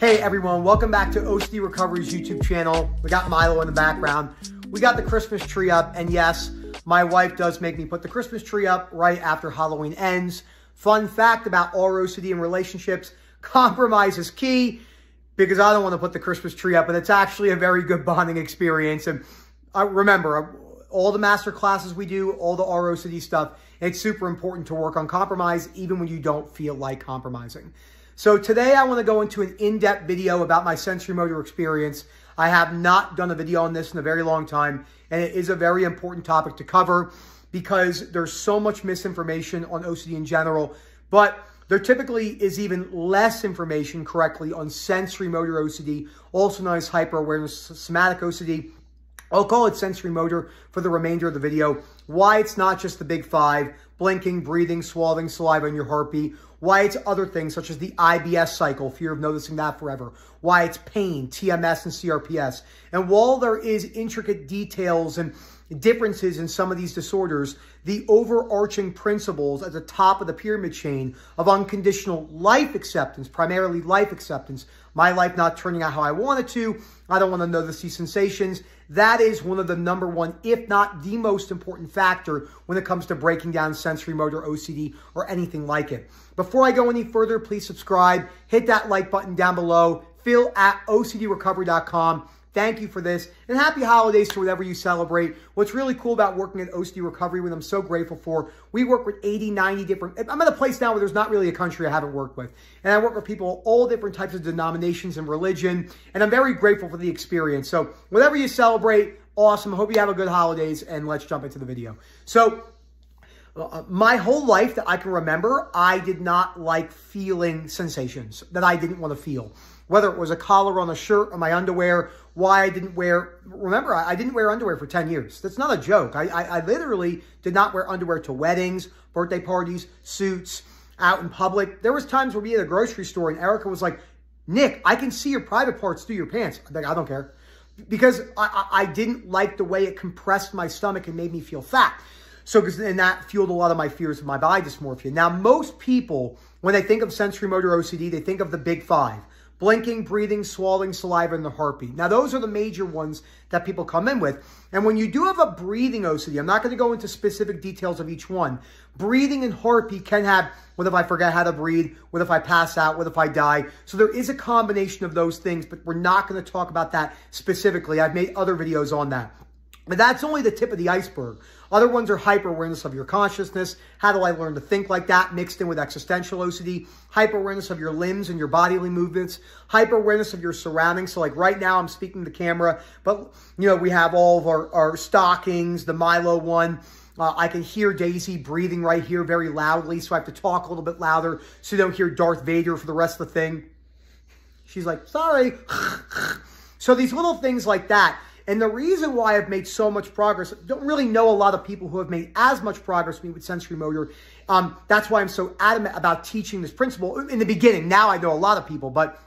Hey everyone, welcome back to OCD Recovery's YouTube channel. We got Milo in the background. We got the Christmas tree up, and yes, my wife does make me put the Christmas tree up right after Halloween ends. Fun fact about all OCD and relationships, compromise is key, because I don't want to put the Christmas tree up, but it's actually a very good bonding experience. And remember, all the master classes we do, all the ROCD stuff, it's super important to work on compromise, even when you don't feel like compromising. So today I want to go into an in-depth video about my sensorimotor experience. I have not done a video on this in a very long time, and it is a very important topic to cover because there's so much misinformation on OCD in general, but there typically is even less information correctly on sensorimotor OCD, also known as hyperawareness somatic OCD. I'll call it sensorimotor for the remainder of the video. Why it's not just the big five: blinking, breathing, swallowing, saliva, and your heartbeat. Why it's other things such as the IBS cycle, fear of noticing that forever. Why it's pain, TMS, and CRPS. And while there is intricate details and differences in some of these disorders, the overarching principles at the top of the pyramid chain of unconditional life acceptance, primarily life acceptance, my life not turning out how I want it to, I don't want to notice these sensations, that is one of the number one, if not the most important factor when it comes to breaking down sensorimotor OCD or anything like it. Before I go any further, please subscribe, hit that like button down below, Phil at OCDrecovery.com. Thank you for this, and happy holidays to whatever you celebrate. What's really cool about working at OCD Recovery, what I'm so grateful for, we work with 80, 90 different, I'm at a place now where there's not really a country I haven't worked with. And I work with people of all different types of denominations and religion, and I'm very grateful for the experience. So whatever you celebrate, awesome. I hope you have a good holidays, and let's jump into the video. So my whole life that I can remember, I did not like feeling sensations that I didn't want to feel. Whether it was a collar on a shirt or my underwear, why I didn't wear, remember, I didn't wear underwear for 10 years. That's not a joke. I literally did not wear underwear to weddings, birthday parties, suits, out in public. There was times where we at a grocery store and Erica was like, Nick, I can see your private parts through your pants. I'm like, I don't care. Because I didn't like the way it compressed my stomach and made me feel fat. And that fueled a lot of my fears of my body dysmorphia. Now, most people, when they think of sensorimotor OCD, they think of the big five: blinking, breathing, swallowing, saliva, and the heartbeat. Now, those are the major ones that people come in with. And when you do have a breathing OCD, I'm not going to go into specific details of each one. Breathing and heartbeat can have, what if I forget how to breathe? What if I pass out? What if I die? So there is a combination of those things, but we're not going to talk about that specifically. I've made other videos on that. But that's only the tip of the iceberg. Other ones are hyper-awareness of your consciousness. How do I learn to think like that? Mixed in with existential OCD. Hyper-awareness of your limbs and your bodily movements. Hyper-awareness of your surroundings. So like right now I'm speaking to the camera, but you know, we have all of our stockings, the Milo one. I can hear Daisy breathing right here very loudly, so I have to talk a little bit louder so you don't hear Darth Vader for the rest of the thing. She's like, sorry. So these little things like that. And the reason why I've made so much progress, don't really know a lot of people who have made as much progress with me with sensorimotor. That's why I'm so adamant about teaching this principle. In the beginning, now I know a lot of people, but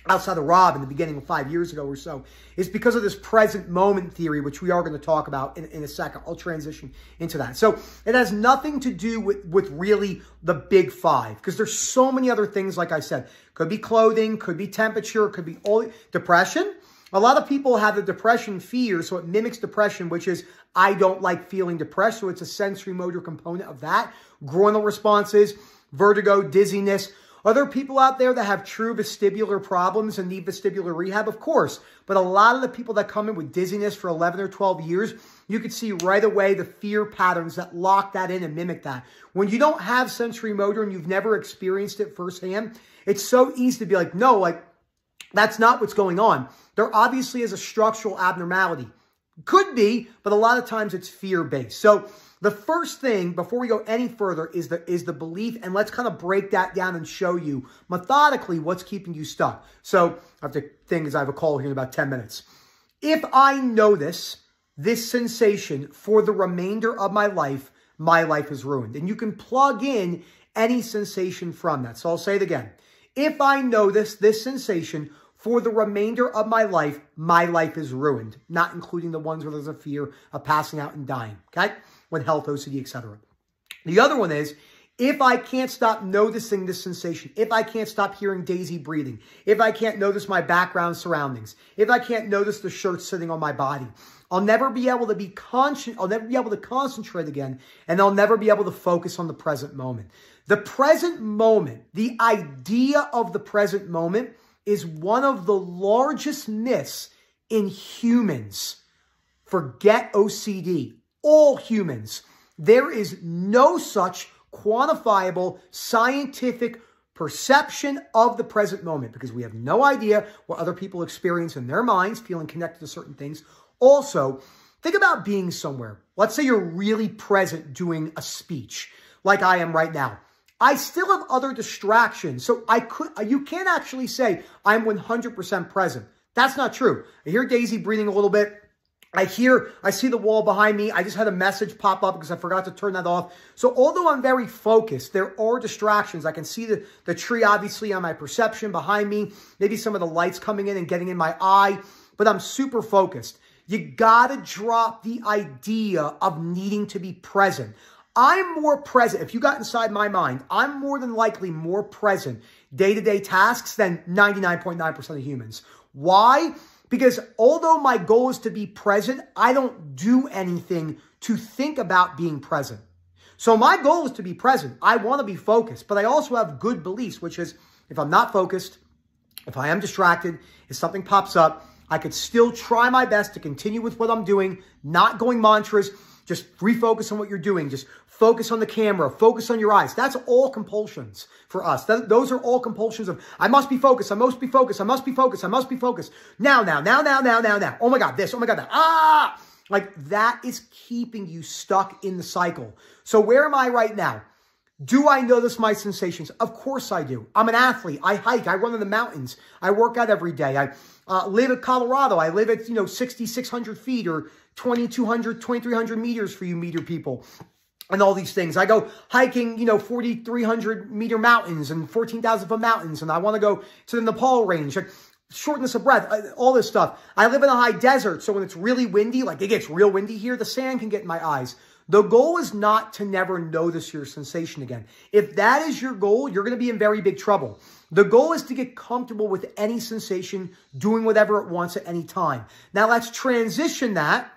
outside of Rob in the beginning of 5 years ago or so, is because of this present moment theory, which we are going to talk about in a second. I'll transition into that. So it has nothing to do with really the big five, because there's so many other things, like I said. Could be clothing, could be temperature, could be all depression. A lot of people have the depression fear, so it mimics depression, which is, I don't like feeling depressed, so it's a sensorimotor component of that. Groinal responses, vertigo, dizziness. Are there people out there that have true vestibular problems and need vestibular rehab? Of course. But a lot of the people that come in with dizziness for 11 or 12 years, you could see right away the fear patterns that lock that in and mimic that. When you don't have sensorimotor and you've never experienced it firsthand, it's so easy to be like, no, like, that's not what's going on. There obviously is a structural abnormality. Could be, but a lot of times it's fear-based. So the first thing, before we go any further, is the belief, and let's kind of break that down and show you methodically what's keeping you stuck. So I have to think, as I have a call here in about 10 minutes. If I notice this sensation for the remainder of my life is ruined. And you can plug in any sensation from that. So I'll say it again. If I notice this sensation for the remainder of my life is ruined, not including the ones where there's a fear of passing out and dying, okay? When health, OCD, etc. The other one is, If I can't stop noticing this sensation, if I can't stop hearing Daisy breathing, if I can't notice my background surroundings, if I can't notice the shirt sitting on my body, I'll never be able to be conscious, I'll never be able to concentrate again, and I'll never be able to focus on the present moment. The present moment, the idea of the present moment, is one of the largest myths in humans. Forget OCD. All humans. There is no such quantifiable scientific perception of the present moment because we have no idea what other people experience in their minds, feeling connected to certain things. Also, think about being somewhere. Let's say you're really present doing a speech like I am right now. I still have other distractions. So you can't actually say I'm 100% present. That's not true. I hear Daisy breathing a little bit. I see the wall behind me. I just had a message pop up because I forgot to turn that off. So although I'm very focused, there are distractions. I can see the tree obviously on my perception behind me. Maybe some of the lights coming in and getting in my eye. But I'm super focused. You gotta drop the idea of needing to be present. I'm more present. If you got inside my mind, I'm more than likely more present day-to-day tasks than 99.9% of humans. Why? Because although my goal is to be present, I don't do anything to think about being present. So my goal is to be present. I want to be focused, but I also have good beliefs, which is if I'm not focused, if I am distracted, if something pops up, I could still try my best to continue with what I'm doing, not going mantras, just refocus on what you're doing. Just focus on the camera, focus on your eyes. That's all compulsions for us. Those are all compulsions of, I must be focused, I must be focused, I must be focused, I must be focused. Now. Oh my God, this, oh my God, that. Ah! Like that is keeping you stuck in the cycle. So where am I right now? Do I notice my sensations? Of course I do. I'm an athlete. I hike. I run in the mountains. I work out every day. I live in Colorado. I live at, 6,600 feet or 2,200, 2,300 meters for you meter people and all these things. I go hiking, 4,300 meter mountains and 14,000 foot mountains. And I want to go to the Nepal range. Like, shortness of breath, all this stuff. I live in a high desert. So when it's really windy, like it gets real windy here, the sand can get in my eyes. The goal is not to never notice your sensation again. If that is your goal, you're going to be in very big trouble. The goal is to get comfortable with any sensation, doing whatever it wants at any time. Now let's transition that.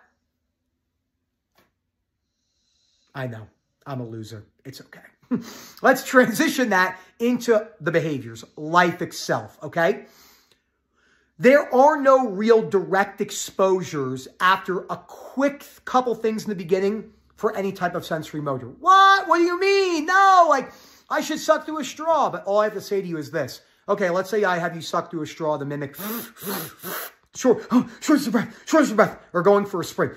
I know, I'm a loser. It's okay. Let's transition that into the behaviors, life itself, okay? There are no real direct exposures after a quick couple things in the beginning for any type of sensory motor. What? What do you mean? No, like I should suck through a straw. But all I have to say to you is this. Okay, let's say I have you suck through a straw to mimic shortness of breath, or going for a sprint,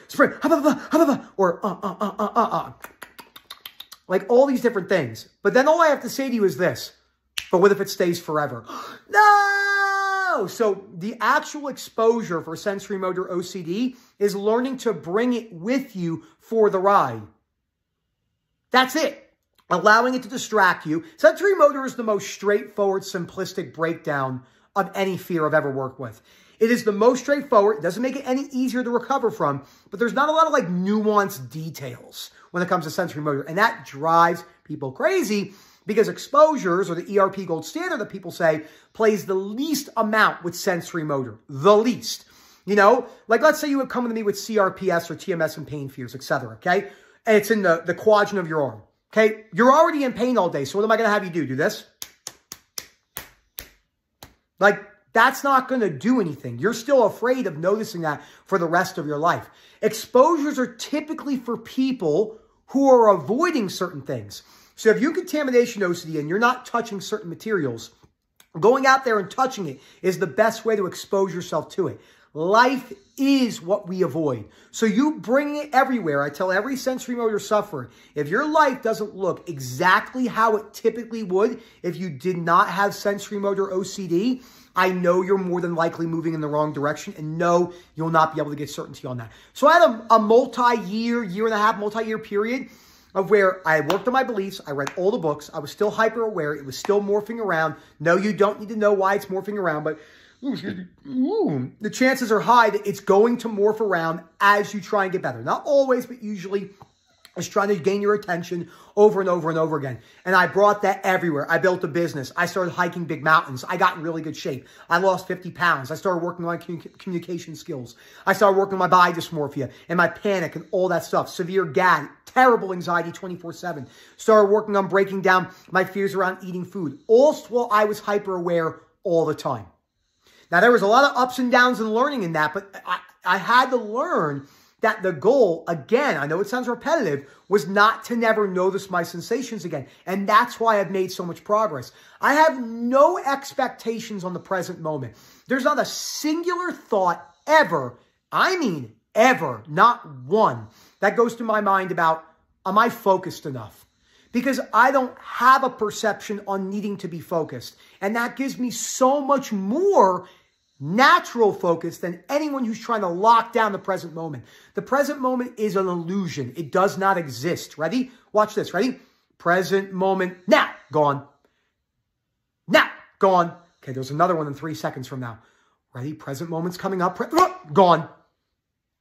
or like all these different things. But then all I have to say to you is this. But what if it stays forever? No! So the actual exposure for sensorimotor OCD is learning to bring it with you for the ride. That's it. Allowing it to distract you. Sensorimotor is the most straightforward, simplistic breakdown of any fear I've ever worked with. It is the most straightforward. It doesn't make it any easier to recover from, but there's not a lot of like nuanced details when it comes to sensorimotor. And that drives people crazy because exposures, or the ERP gold standard that people say, plays the least amount with sensorimotor. The least. Like let's say you would come to me with CRPS or TMS and pain fears, etc. Okay? And it's in the quadrant of your arm. Okay? You're already in pain all day, so what am I going to have you do? Do this? Like, that's not going to do anything. You're still afraid of noticing that for the rest of your life. Exposures are typically for people who are avoiding certain things. So if you have contamination OCD and you're not touching certain materials, going out there and touching it is the best way to expose yourself to it. Life is what we avoid. So you bring it everywhere. I tell every sensorimotor sufferer, if your life doesn't look exactly how it typically would if you did not have sensorimotor OCD, I know you're more than likely moving in the wrong direction, and no, you'll not be able to get certainty on that. So I had a multi-year period of where I worked on my beliefs. I read all the books. I was still hyper aware. It was still morphing around. No, you don't need to know why it's morphing around, but the chances are high that it's going to morph around as you try and get better. Not always, but usually is trying to gain your attention over and over and over again. And I brought that everywhere. I built a business. I started hiking big mountains. I got in really good shape. I lost 50 pounds. I started working on my communication skills. I started working on my body dysmorphia and my panic and all that stuff. Severe GAD, terrible anxiety 24/7. Started working on breaking down my fears around eating food. All while I was hyper aware all the time. Now, there was a lot of ups and downs in learning in that, but I had to learn that the goal, again, I know it sounds repetitive, was not to never notice my sensations again. And that's why I've made so much progress. I have no expectations on the present moment. There's not a singular thought ever, I mean ever, not one, that goes through my mind about, am I focused enough? Because I don't have a perception on needing to be focused. And that gives me so much more natural focus than anyone who's trying to lock down the present moment. The present moment is an illusion. It does not exist. Ready? Watch this. Ready? Present moment. Now. Gone. Now. Gone. Okay, there's another one in 3 seconds from now. Ready? Present moment's coming up. Gone.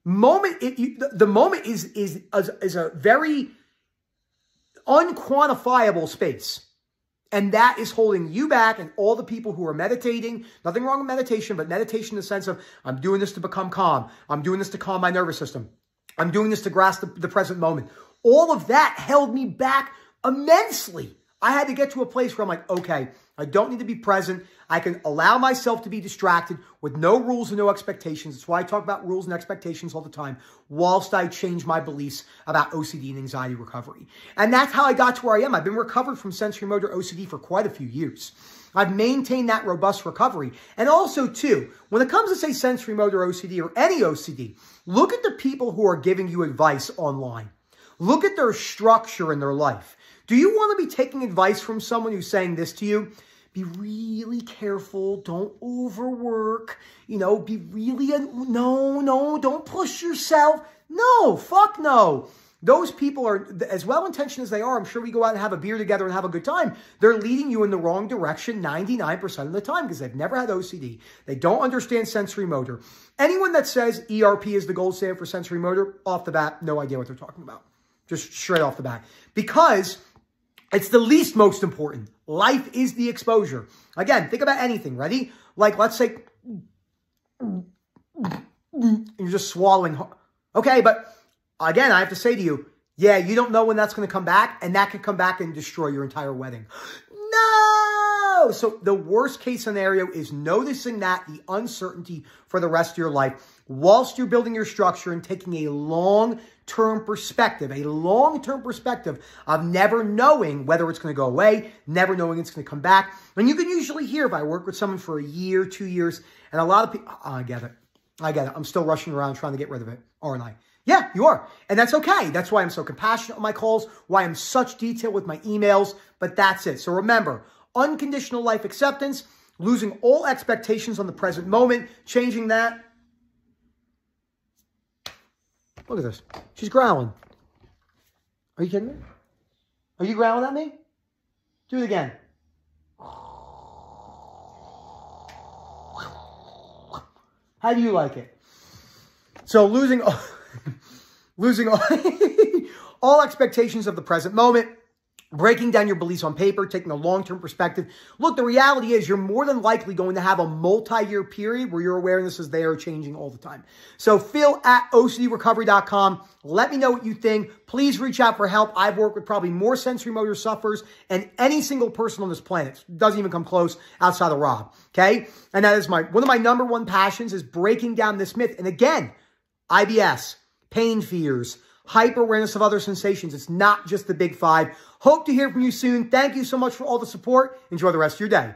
Moment. The moment is a very unquantifiable space. And that is holding you back and all the people who are meditating. Nothing wrong with meditation, but meditation in the sense of, I'm doing this to become calm. I'm doing this to calm my nervous system. I'm doing this to grasp the present moment. All of that held me back immensely. I had to get to a place where I'm like, okay, I don't need to be present. I can allow myself to be distracted with no rules and no expectations. That's why I talk about rules and expectations all the time, whilst I change my beliefs about OCD and anxiety recovery. And that's how I got to where I am. I've been recovered from sensorimotor OCD for quite a few years. I've maintained that robust recovery. And also, too, when it comes to, say, sensorimotor OCD or any OCD, look at the people who are giving you advice online. Look at their structure in their life. Do you want to be taking advice from someone who's saying this to you? Be really careful. Don't overwork. You know, be really, no, don't push yourself. No, fuck no. Those people are, as well-intentioned as they are, I'm sure we go out and have a beer together and have a good time. They're leading you in the wrong direction 99% of the time because they've never had OCD. They don't understand sensorimotor. Anyone that says ERP is the gold standard for sensorimotor, off the bat, no idea what they're talking about. Just straight off the bat. Because it's the least most important. Life is the exposure. Again, think about anything. Ready? Like, let's say you're just swallowing. Okay, but again, I have to say to you, yeah, you don't know when that's going to come back, and that could come back and destroy your entire wedding. No! So the worst case scenario is noticing that, the uncertainty for the rest of your life, whilst you're building your structure and taking a long-term perspective of never knowing whether it's going to go away, never knowing it's going to come back. And you can usually hear, if I work with someone for a year, 2 years, and a lot of people, oh, I get it. I'm still rushing around trying to get rid of it, aren't I? Yeah, you are. And that's okay. That's why I'm so compassionate on my calls, why I'm such detail with my emails, but that's it. So remember, unconditional life acceptance, losing all expectations on the present moment, changing that. Look at this. She's growling. Are you kidding me? Are you growling at me? Do it again. How do you like it? So losing all expectations of the present moment, breaking down your beliefs on paper, taking a long-term perspective. Look, the reality is you're more than likely going to have a multi-year period where your awareness is there, changing all the time. So Phil@OCDrecovery.com. Let me know what you think. Please reach out for help. I've worked with probably more sensorimotor sufferers and any single person on this planet. Doesn't even come close outside of Rob. Okay? And that is one of my number one passions is breaking down this myth. And again, IBS, pain fears, hyper-awareness of other sensations. It's not just the big five. Hope to hear from you soon. Thank you so much for all the support. Enjoy the rest of your day.